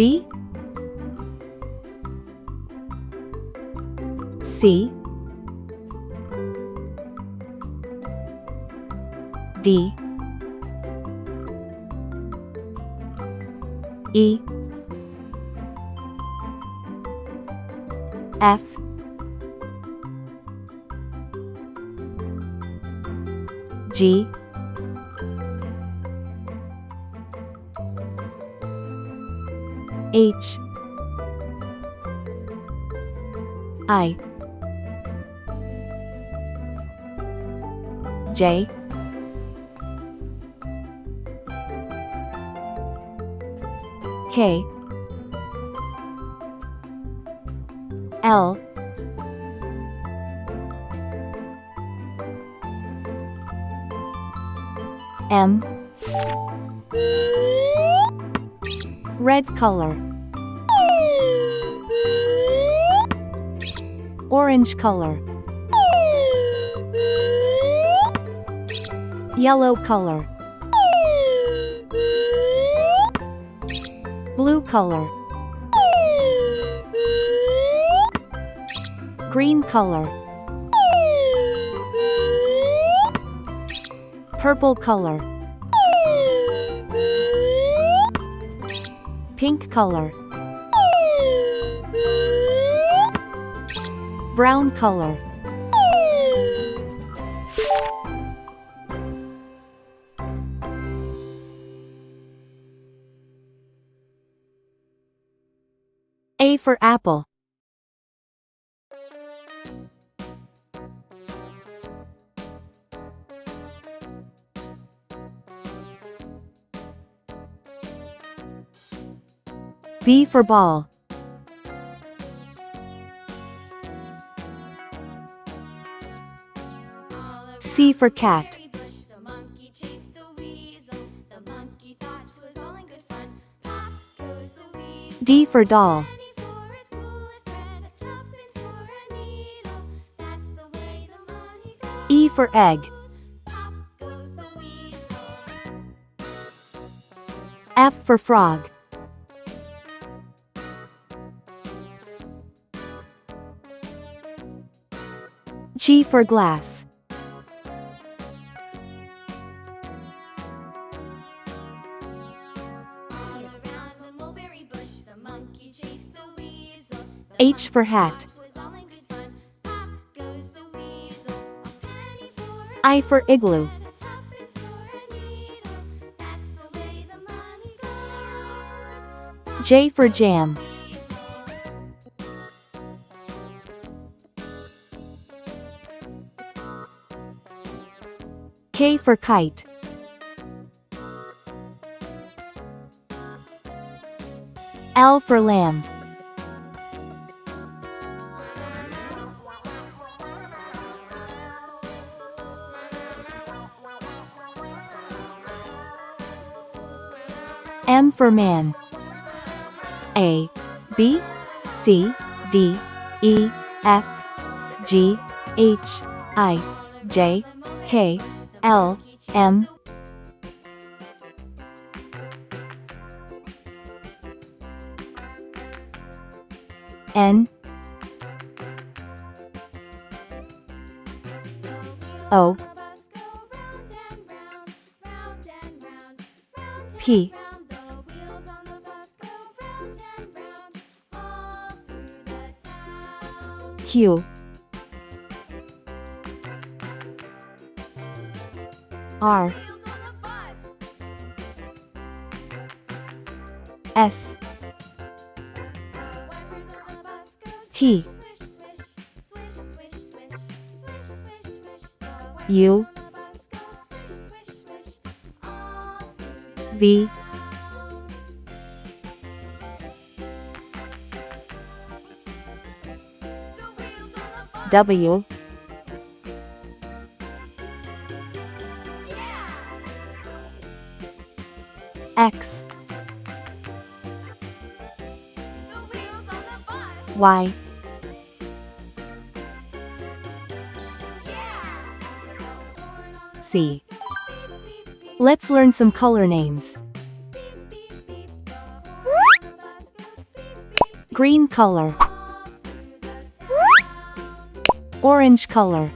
B, C, D, E, F, G, H, I, J, K, L, M, red color, orange color, yellow color, blue color, green color, purple color, pink color, brown color. A for apple. B for ball. C for cat. D for doll. E for egg. F for frog. G for glass. H for hat. I for igloo. J for jam. K for kite. L for lamb. M for man. A, B, C, D, E, F, G, H, I, J, K, L, M, N, O, P, Q, R, S, T, U, V, W, X, Y, Z. Let's learn some color names. Green color. Orange color.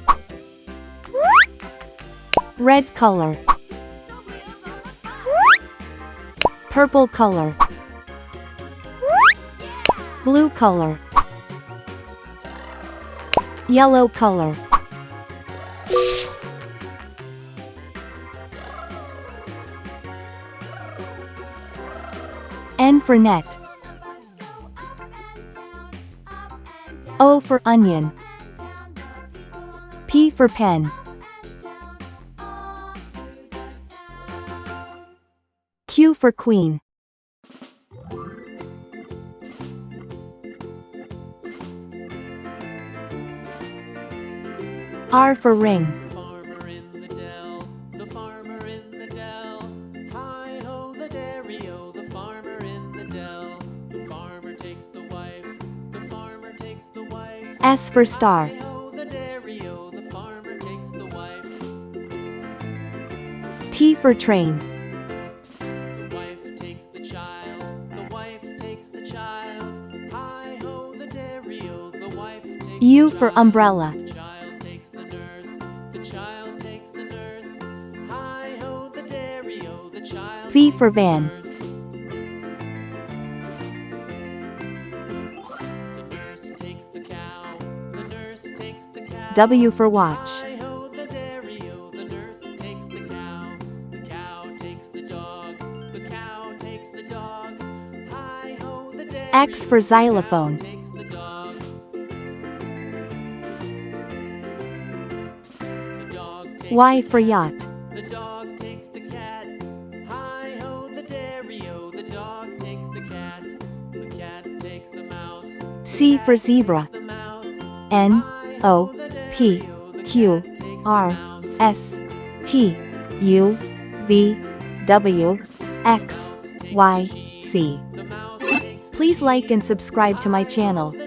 Red color. Purple color. Blue color. Yellow color. N for net. O for onion. P for pen. Q for queen. R for ring. Farmer in the dell, the farmer in the dell. Hi ho the dairy-o, the farmer in the dell. The farmer takes the wife, the farmer takes the wife. S for star. Hi ho the dairy-o, the farmer takes the wife. T for train. The wife takes the child, the wife takes the child. Hi ho the dairy-o, the wife takes U the for child. umbrella. The child takes the nurse, the child takes the nurse. Hi ho the dairy-o, the child V takes for the van. nurse. The nurse takes the cow, the nurse takes the cow. W for watch. Hi ho the dairy-o, the nurse takes the cow. The cow takes the dog, the cow takes the dog. Hi ho the dairy-o, X for xylophone. the cow takes the dog. The dog takes Y the for cat. yacht. The dog takes the cat. Hi ho the dairy-o, the dog takes the cat. The cat takes the mouse. C for zebra. The mouse. N, Hi O, ho the P, dairy-o, the Q, cat takes the R, mouse. S, T, U, V, W, X, Y, Z. The mouse takes the Please like and cheese. subscribe to my channel. The